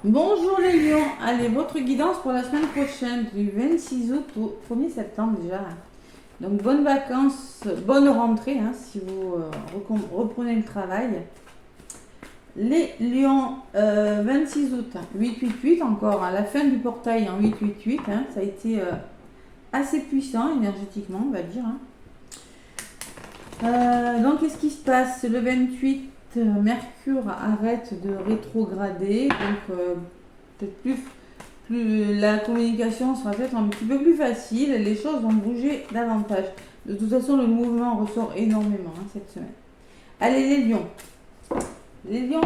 Bonjour les lions, allez, votre guidance pour la semaine prochaine, du 26 août au 1er septembre déjà. Donc bonnes vacances, bonne rentrée si vous reprenez le travail. Les lions, 26 août, 888 encore, à la fin du portail en 888, ça a été assez puissant énergétiquement, on va dire. Donc qu'est-ce qui se passe? Le 28, Mercure arrête de rétrograder, donc peut-être plus la communication sera peut-être un petit peu plus facile, les choses vont bouger davantage. De toute façon, le mouvement ressort énormément cette semaine. Allez les lions. Les lions,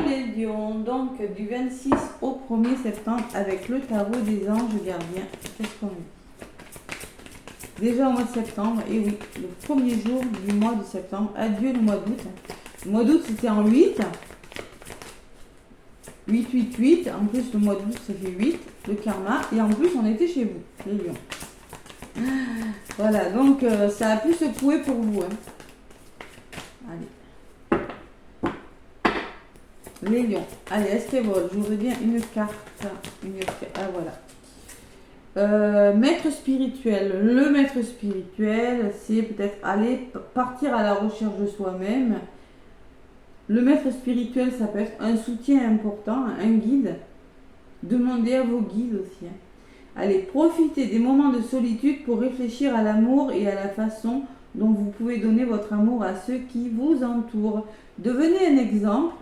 donc du 26 au 1er septembre avec le tarot des anges gardiens. Qu'est-ce qu'on dit? Déjà au mois de septembre, et oui, le premier jour du mois de septembre, adieu le mois d'août. Le mois d'août c'était en 8. 8, 8, 8, en plus le mois d'août ça fait 8, le karma, et en plus on était chez vous, les lions. Voilà, donc ça a pu secouer pour vous. Allez. Les lions. Allez, Esquivole, je voudrais bien une carte. Ah voilà. Maître spirituel. Le maître spirituel, c'est peut-être aller partir à la recherche de soi-même. Le maître spirituel, ça peut être un soutien important, un guide. Demandez à vos guides aussi. Allez, profitez des moments de solitude pour réfléchir à l'amour et à la façon dont vous pouvez donner votre amour à ceux qui vous entourent. Devenez un exemple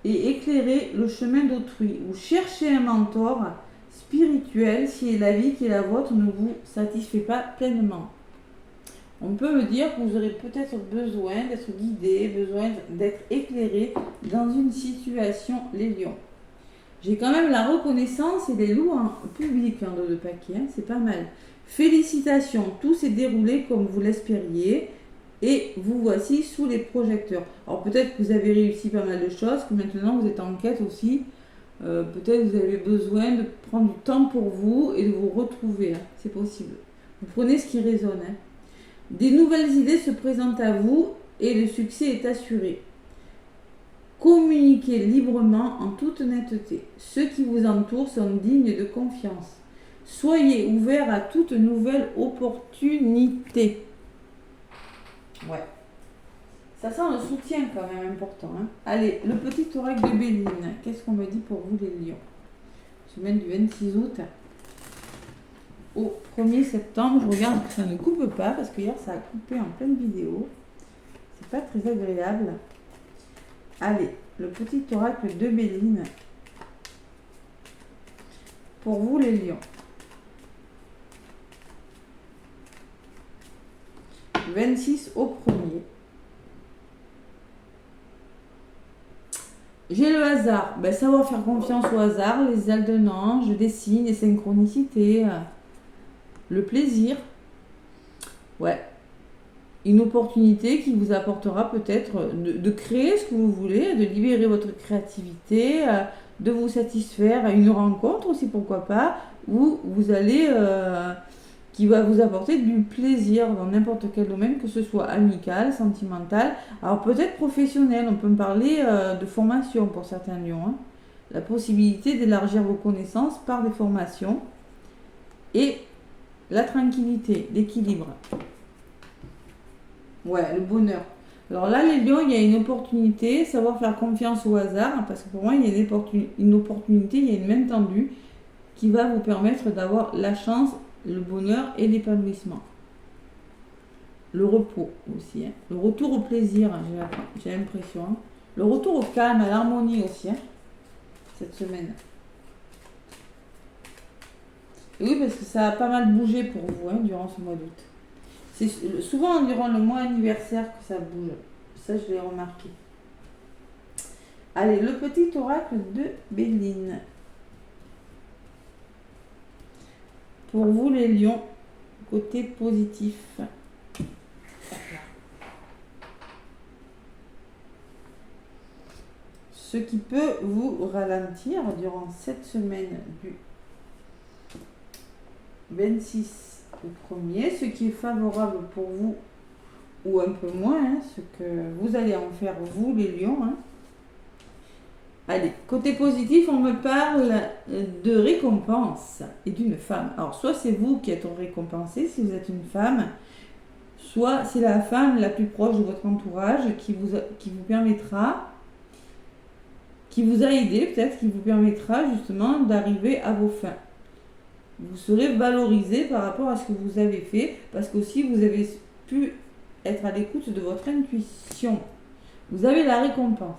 et éclairez le chemin d'autrui. Ou cherchez un mentor spirituel si la vie qui est la vôtre ne vous satisfait pas pleinement. On peut me dire que vous aurez peut-être besoin d'être guidé, besoin d'être éclairé dans une situation, les lions. J'ai quand même la reconnaissance et les loups en public en dos de paquet, c'est pas mal. Félicitations, tout s'est déroulé comme vous l'espériez et vous voici sous les projecteurs. Alors peut-être que vous avez réussi pas mal de choses, que maintenant vous êtes en quête aussi. Peut-être que vous avez besoin de prendre du temps pour vous et de vous retrouver, c'est possible. Vous prenez ce qui résonne. Des nouvelles idées se présentent à vous et le succès est assuré. Communiquez librement en toute honnêteté. Ceux qui vous entourent sont dignes de confiance. Soyez ouverts à toute nouvelle opportunité. Ouais. Ça sent le soutien quand même important. Allez, le petit oracle de Béline. Qu'est-ce qu'on me dit pour vous les lions? Semaine du 26 août. Au 1er septembre, je regarde que ça ne coupe pas parce que hier ça a coupé en pleine vidéo. C'est pas très agréable. Allez, le petit oracle de Béline. Pour vous les lions. 26 au 1er. J'ai le hasard. Savoir faire confiance au hasard, les ailes d'un ange, des signes, des synchronicités. Le plaisir, ouais, une opportunité qui vous apportera peut-être de créer ce que vous voulez, de libérer votre créativité, de vous satisfaire à une rencontre aussi, pourquoi pas, où vous allez, qui va vous apporter du plaisir dans n'importe quel domaine, que ce soit amical, sentimental, alors peut-être professionnel, on peut me parler de formation pour certains lions, la possibilité d'élargir vos connaissances par des formations et la tranquillité, l'équilibre. Ouais, le bonheur. Alors là, les lions, il y a une opportunité, savoir faire confiance au hasard, parce que pour moi, il y a une opportunité, il y a une main tendue qui va vous permettre d'avoir la chance, le bonheur et l'épanouissement. Le repos aussi. Le retour au plaisir, j'ai l'impression. Le retour au calme, à l'harmonie aussi, cette semaine. Oui, parce que ça a pas mal bougé pour vous durant ce mois d'août. C'est souvent durant le mois anniversaire que ça bouge. Ça, je l'ai remarqué. Allez, le petit oracle de Béline. Pour vous, les lions, côté positif. Ce qui peut vous ralentir durant cette semaine du 26 au 1er, ce qui est favorable pour vous ou un peu moins, ce que vous allez en faire vous les lions. Allez, côté positif, on me parle de récompense et d'une femme. Alors, soit c'est vous qui êtes récompensé si vous êtes une femme, soit c'est la femme la plus proche de votre entourage qui vous permettra, qui vous a aidé peut-être, qui vous permettra justement d'arriver à vos fins. Vous serez valorisé par rapport à ce que vous avez fait, parce qu'aussi vous avez pu être à l'écoute de votre intuition. Vous avez la récompense.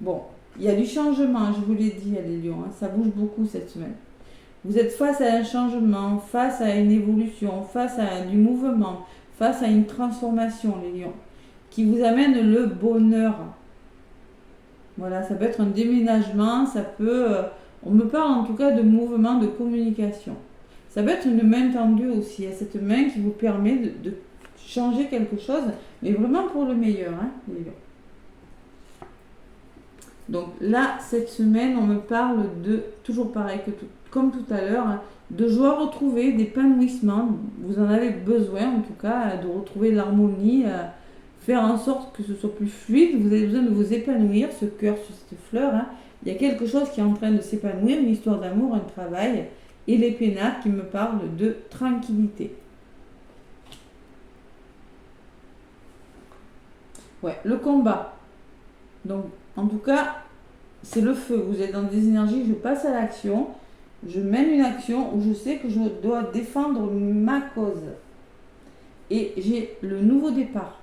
Bon, il y a du changement, je vous l'ai dit, les lions, ça bouge beaucoup cette semaine. Vous êtes face à un changement, face à une évolution, face à du mouvement, face à une transformation, les lions, qui vous amène le bonheur. Voilà, ça peut être un déménagement, ça peut... on me parle en tout cas de mouvement, de communication. Ça peut être une main tendue aussi, cette main qui vous permet de changer quelque chose, mais vraiment pour le meilleur, les lions. Donc là, cette semaine, on me parle de, toujours pareil que comme tout à l'heure, de joie retrouvée, d'épanouissement. Vous en avez besoin en tout cas, de retrouver l'harmonie, faire en sorte que ce soit plus fluide. Vous avez besoin de vous épanouir, ce cœur sur cette fleur. Il y a quelque chose qui est en train de s'épanouir, une histoire d'amour, un travail. Et les pénates qui me parlent de tranquillité. Ouais, le combat. Donc, en tout cas, c'est le feu. Vous êtes dans des énergies, je passe à l'action, je mène une action où je sais que je dois défendre ma cause. Et j'ai le nouveau départ.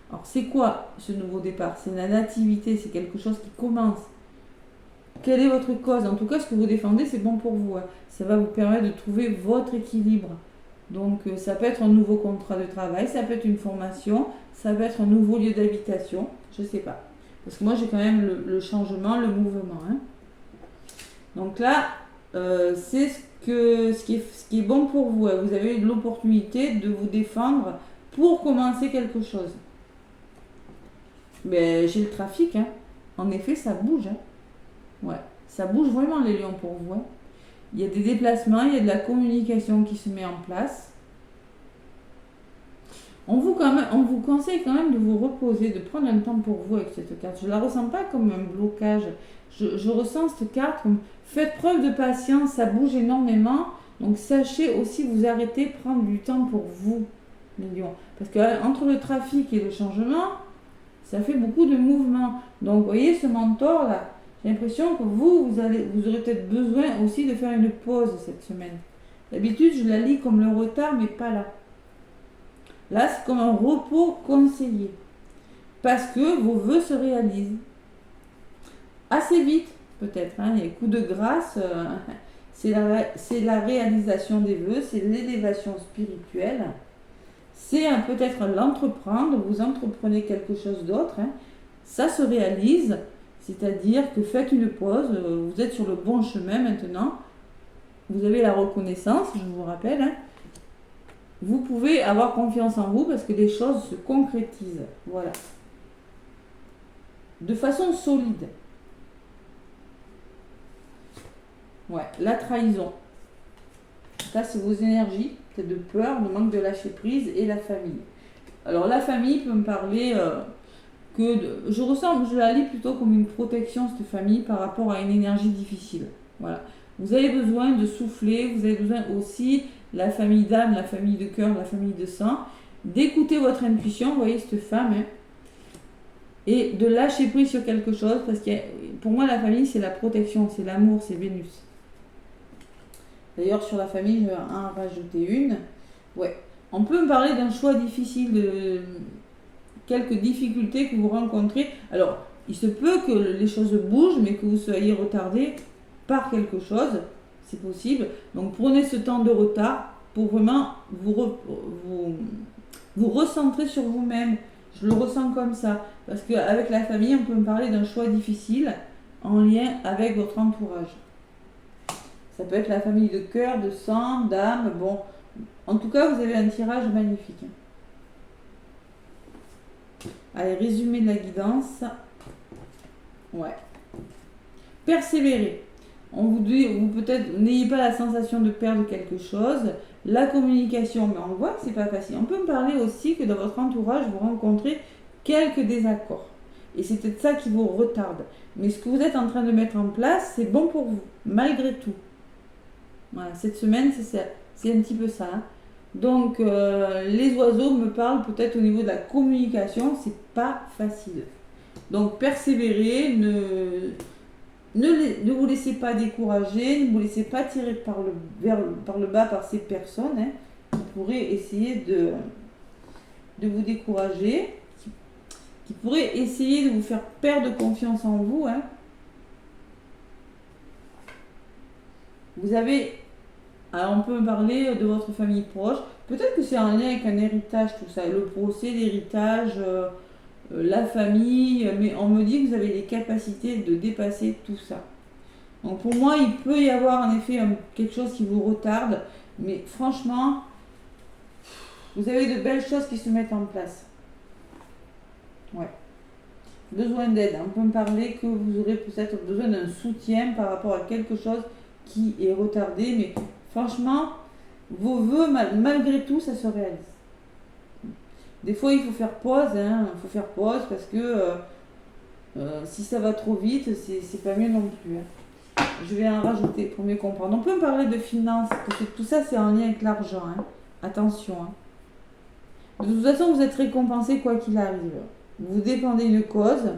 Alors, c'est quoi ce nouveau départ? C'est la nativité, c'est quelque chose qui commence. Quelle est votre cause? En tout cas, ce que vous défendez, c'est bon pour vous. Ça va vous permettre de trouver votre équilibre. Donc, ça peut être un nouveau contrat de travail, ça peut être une formation, ça peut être un nouveau lieu d'habitation, je ne sais pas. Parce que moi, j'ai quand même le changement, le mouvement. Donc là, c'est ce qui est bon pour vous. Vous avez l'opportunité de vous défendre pour commencer quelque chose. Mais j'ai le trafic. En effet, ça bouge. Ouais, ça bouge vraiment les lions pour vous. Il y a des déplacements, il y a de la communication qui se met en place. On vous conseille quand même de vous reposer, de prendre un temps pour vous avec cette carte. Je ne la ressens pas comme un blocage. Je ressens cette carte comme faites preuve de patience, ça bouge énormément. Donc sachez aussi vous arrêter, prendre du temps pour vous, les lions. Parce qu'entre le trafic et le changement, ça fait beaucoup de mouvements. Donc vous voyez ce mentor là, j'ai l'impression que vous aurez peut-être besoin aussi de faire une pause cette semaine. D'habitude, je la lis comme le retard, mais pas là. Là, c'est comme un repos conseillé. Parce que vos vœux se réalisent. Assez vite, peut-être. Les coups de grâce, c'est la réalisation des vœux, c'est l'élévation spirituelle. C'est peut-être l'entreprendre, vous entreprenez quelque chose d'autre. Ça se réalise. C'est-à-dire que faites une pause, vous êtes sur le bon chemin maintenant, vous avez la reconnaissance, je vous rappelle, vous pouvez avoir confiance en vous parce que les choses se concrétisent, voilà. De façon solide. Ouais, la trahison. Ça, c'est vos énergies, peut-être de peur, de manque de lâcher prise et la famille. Alors, la famille peut me parler... je la lis plutôt comme une protection, cette famille, par rapport à une énergie difficile. Voilà. Vous avez besoin de souffler, vous avez besoin aussi, la famille d'âme, la famille de cœur, la famille de sang, d'écouter votre intuition, vous voyez cette femme, et de lâcher prise sur quelque chose, parce que pour moi, la famille, c'est la protection, c'est l'amour, c'est Vénus. D'ailleurs, sur la famille, je vais en rajouter une. Ouais. On peut me parler d'un choix difficile, de quelques difficultés que vous rencontrez. Alors, il se peut que les choses bougent, mais que vous soyez retardé par quelque chose. C'est possible. Donc, prenez ce temps de retard pour vraiment vous recentrer sur vous-même. Je le ressens comme ça. Parce qu'avec la famille, on peut me parler d'un choix difficile en lien avec votre entourage. Ça peut être la famille de cœur, de sang, d'âme. Bon, en tout cas, vous avez un tirage magnifique. Allez, résumé de la guidance. Ouais. Persévérer. On vous dit, peut-être, n'ayez pas la sensation de perdre quelque chose. La communication, mais on voit que c'est pas facile. On peut me parler aussi que dans votre entourage, vous rencontrez quelques désaccords. Et c'est peut-être ça qui vous retarde. Mais ce que vous êtes en train de mettre en place, c'est bon pour vous, malgré tout. Voilà, cette semaine, c'est un petit peu ça. Hein. Donc, les oiseaux me parlent peut-être au niveau de la communication, c'est pas facile. Donc, persévérez, ne vous laissez pas décourager, ne vous laissez pas tirer par le bas par ces personnes hein, qui pourraient essayer de vous décourager, qui pourraient essayer de vous faire perdre confiance en vous. Hein. Vous avez, alors on peut parler de votre famille proche, peut-être que c'est en lien avec un héritage, tout ça, le procès, l'héritage, la famille, mais on me dit que vous avez les capacités de dépasser tout ça. Donc pour moi, il peut y avoir en effet quelque chose qui vous retarde, mais franchement, vous avez de belles choses qui se mettent en place. Ouais. Besoin d'aide. On peut me parler que vous aurez peut-être besoin d'un soutien par rapport à quelque chose qui est retardé, mais franchement, vos vœux, malgré tout, ça se réalise. Des fois, il faut faire pause, hein. Il faut faire pause parce que si ça va trop vite, c'est pas mieux non plus. Hein. Je vais en rajouter pour mieux comprendre. On peut me parler de finances, parce que tout ça, c'est en lien avec l'argent. Hein. Attention. Hein. De toute façon, vous êtes récompensé quoi qu'il arrive. Vous dépendez d'une cause.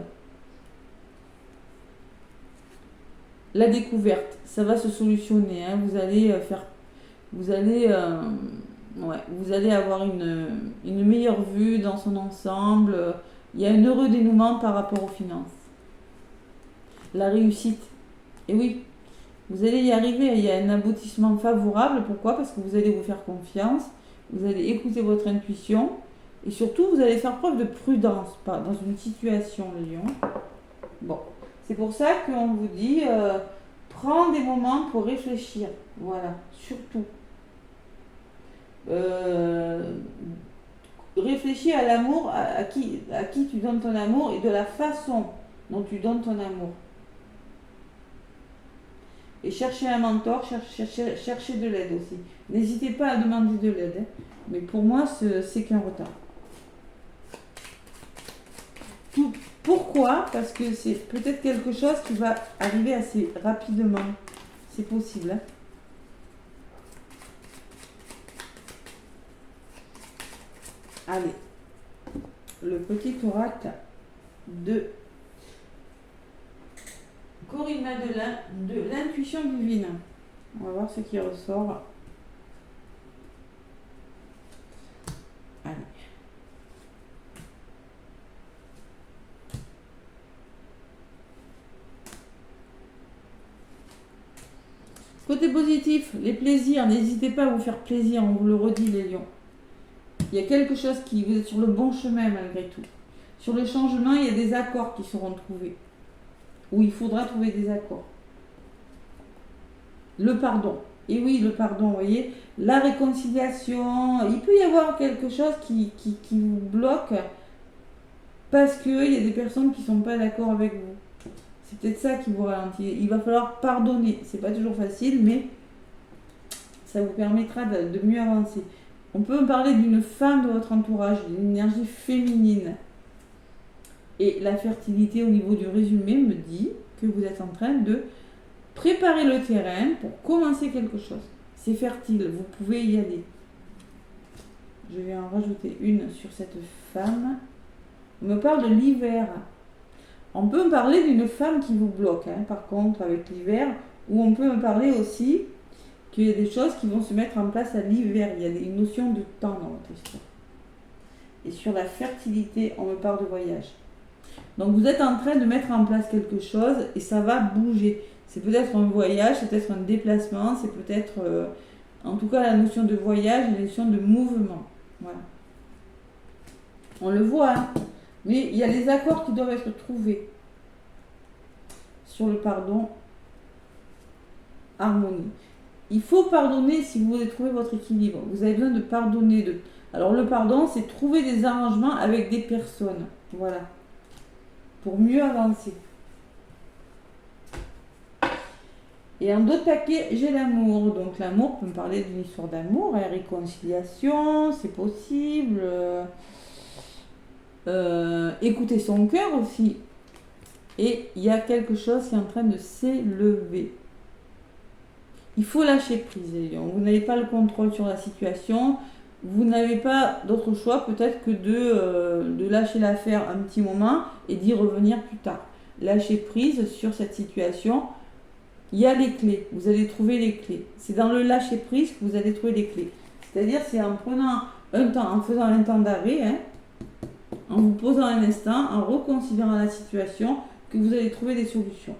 La découverte, ça va se solutionner. Hein. Vous allez avoir une meilleure vue dans son ensemble. Il y a un heureux dénouement par rapport aux finances. La réussite. Et oui, vous allez y arriver. Il y a un aboutissement favorable. Pourquoi ? Parce que vous allez vous faire confiance. Vous allez écouter votre intuition. Et surtout, vous allez faire preuve de prudence dans une situation, les lions. Bon, c'est pour ça qu'on vous dit, prends des moments pour réfléchir. Voilà, surtout. Réfléchis à l'amour, à qui tu donnes ton amour et de la façon dont tu donnes ton amour. Et cherchez un mentor, cherchez de l'aide aussi. N'hésitez pas à demander de l'aide. Hein. Mais pour moi, c'est qu'un retard. Pourquoi ? Parce que c'est peut-être quelque chose qui va arriver assez rapidement. C'est possible. Hein. Allez, le petit oracle de Corinne Madelin de l'intuition divine. On va voir ce qui ressort. Allez. Côté positif, les plaisirs, n'hésitez pas à vous faire plaisir, on vous le redit les lions. Il y a quelque chose qui, vous êtes sur le bon chemin malgré tout. Sur le changement, il y a des accords qui seront trouvés. Où il faudra trouver des accords. Le pardon. Et oui, le pardon, vous voyez. La réconciliation. Il peut y avoir quelque chose qui vous bloque parce qu'il y a des personnes qui ne sont pas d'accord avec vous. C'est peut-être ça qui vous ralentit. Il va falloir pardonner. C'est pas toujours facile, mais ça vous permettra de mieux avancer. On peut parler d'une femme de votre entourage, d'une énergie féminine. Et la fertilité au niveau du résumé me dit que vous êtes en train de préparer le terrain pour commencer quelque chose. C'est fertile, vous pouvez y aller. Je vais en rajouter une sur cette femme. On me parle de l'hiver. On peut me parler d'une femme qui vous bloque, hein, par contre, avec l'hiver, ou on peut me parler aussi qu'il y a des choses qui vont se mettre en place à l'hiver. Il y a une notion de temps dans votre histoire. Et sur la fertilité, on me parle de voyage. Donc vous êtes en train de mettre en place quelque chose et ça va bouger. C'est peut-être un voyage, c'est peut-être un déplacement, c'est peut-être, en tout cas la notion de voyage, la notion de mouvement. Voilà. On le voit, hein. Mais il y a des accords qui doivent être trouvés sur le pardon, harmonie. Il faut pardonner si vous voulez trouver votre équilibre. Vous avez besoin de pardonner. Alors le pardon, c'est trouver des arrangements avec des personnes. Voilà. Pour mieux avancer. Et en d'autres paquets, j'ai l'amour. Donc l'amour peut me parler d'une histoire d'amour, hein, réconciliation, c'est possible. Écouter son cœur aussi. et il y a quelque chose qui est en train de s'élever. Il faut lâcher prise, les lions. Vous n'avez pas le contrôle sur la situation. Vous n'avez pas d'autre choix peut-être que de lâcher l'affaire un petit moment et d'y revenir plus tard. Lâcher prise sur cette situation. Il y a les clés. Vous allez trouver les clés. C'est dans le lâcher prise que vous allez trouver les clés. C'est-à-dire c'est en prenant un temps, en faisant un temps d'arrêt, hein, en vous posant un instant, en reconsidérant la situation, que vous allez trouver des solutions.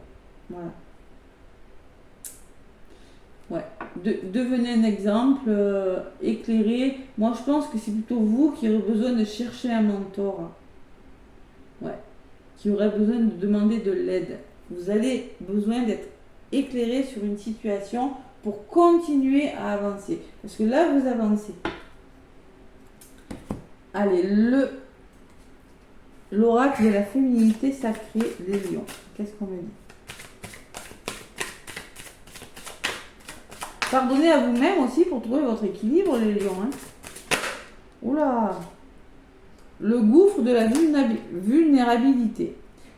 Voilà. Ouais. Devenez un exemple éclairé. Moi, je pense que c'est plutôt vous qui aurez besoin de chercher un mentor. Ouais. Qui aurait besoin de demander de l'aide. Vous avez besoin d'être éclairé sur une situation pour continuer à avancer. Parce que là, vous avancez. Allez, l'oracle de la féminité sacrée des lions. Qu'est-ce qu'on me dit? Pardonnez à vous-même aussi pour trouver votre équilibre, les lions. Hein. Oula! Le gouffre de la vulnérabilité.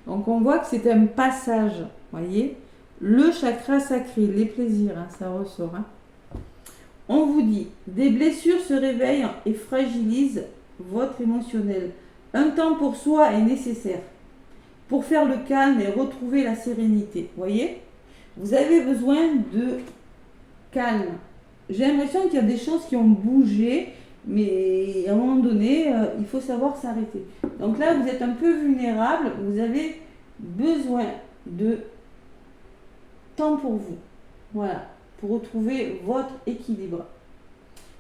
Donc on voit que c'est un passage. Voyez? Le chakra sacré, les plaisirs, hein, ça ressort. Hein. On vous dit, des blessures se réveillent et fragilisent votre émotionnel. Un temps pour soi est nécessaire pour faire le calme et retrouver la sérénité. Voyez? Vous avez besoin de calme. J'ai l'impression qu'il y a des choses qui ont bougé, mais à un moment donné, il faut savoir s'arrêter. Donc là, vous êtes un peu vulnérable, vous avez besoin de temps pour vous. Voilà, pour retrouver votre équilibre.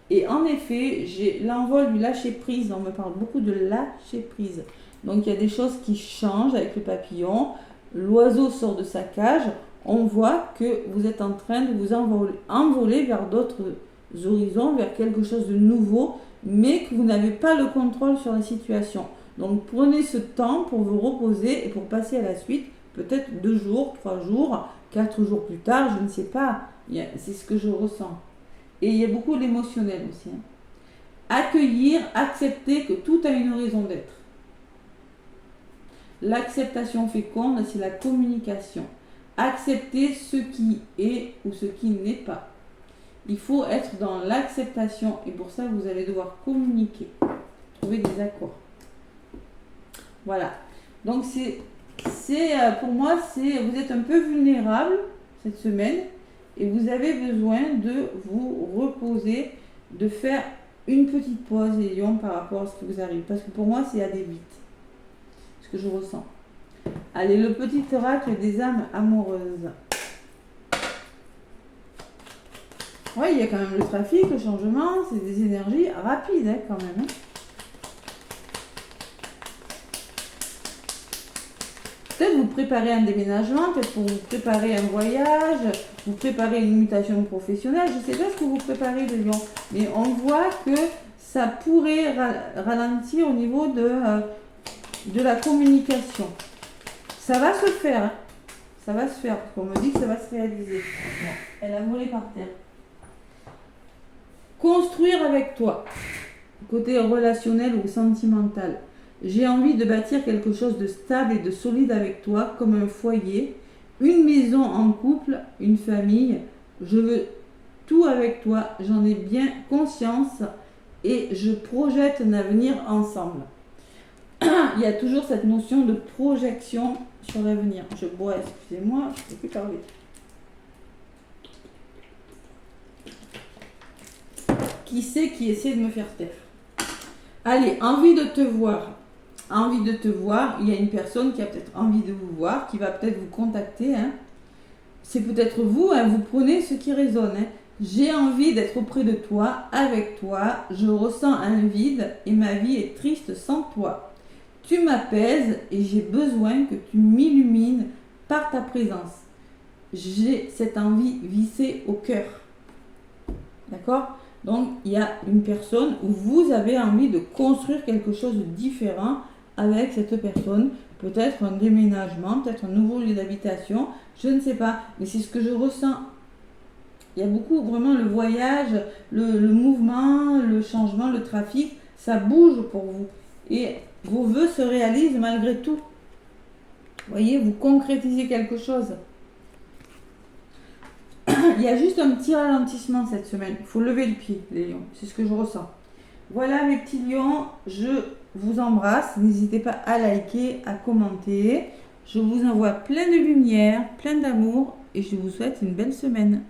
Et en effet, j'ai l'envol du lâcher prise, on me parle beaucoup de lâcher prise. Donc il y a des choses qui changent avec le papillon, l'oiseau sort de sa cage, on voit que vous êtes en train de vous envoler vers d'autres horizons, vers quelque chose de nouveau, mais que vous n'avez pas le contrôle sur la situation. Donc prenez ce temps pour vous reposer et pour passer à la suite, peut-être 2 jours, 3 jours, 4 jours plus tard, je ne sais pas, c'est ce que je ressens. Et il y a beaucoup d'émotionnel aussi. Hein. Accueillir, accepter que tout a une raison d'être. L'acceptation féconde, c'est la communication. Accepter ce qui est ou ce qui n'est pas. Il faut être dans l'acceptation et pour ça, vous allez devoir communiquer, trouver des accords. Voilà. Donc, pour moi, vous êtes un peu vulnérable cette semaine et vous avez besoin de vous reposer, de faire une petite pause, les lions, par rapport à ce qui vous arrive. Parce que pour moi, c'est aller vite. Ce que je ressens. Allez, le petit oracle des âmes amoureuses. Oui, il y a quand même le trafic, le changement, c'est des énergies rapides hein, quand même. Hein. Peut-être vous préparez un déménagement, peut-être vous préparez un voyage, vous préparez une mutation professionnelle, je ne sais pas ce que vous préparez de Lyon, mais on voit que ça pourrait ralentir au niveau de la communication. Ça va se faire, hein. Ça va se faire, parce qu'on me dit que ça va se réaliser. Bon, elle a volé par terre. Construire avec toi, côté relationnel ou sentimental. J'ai envie de bâtir quelque chose de stable et de solide avec toi, comme un foyer, une maison en couple, une famille. Je veux tout avec toi, j'en ai bien conscience et je projette un avenir ensemble. Il y a toujours cette notion de projection sur l'avenir. Je bois, excusez-moi, je ne peux plus parler. Qui c'est qui essaie de me faire taire? Allez, envie de te voir. Envie de te voir. Il y a une personne qui a peut-être envie de vous voir, qui va peut-être vous contacter. Hein. C'est peut-être vous, hein, vous prenez ce qui résonne. Hein. J'ai envie d'être auprès de toi, avec toi. Je ressens un vide et ma vie est triste sans toi. Tu m'apaises et j'ai besoin que tu m'illumines par ta présence. J'ai cette envie vissée au cœur. D'accord ? Donc, il y a une personne où vous avez envie de construire quelque chose de différent avec cette personne. Peut-être un déménagement, peut-être un nouveau lieu d'habitation, je ne sais pas. Mais c'est ce que je ressens. Il y a beaucoup, vraiment, le voyage, le mouvement, le changement, le trafic, ça bouge pour vous. Et vos vœux se réalisent malgré tout. voyez, vous concrétisez quelque chose. Il y a juste un petit ralentissement cette semaine. Il faut lever le pied, les lions. C'est ce que je ressens. Voilà mes petits lions, je vous embrasse. N'hésitez pas à liker, à commenter. Je vous envoie plein de lumière, plein d'amour et je vous souhaite une belle semaine.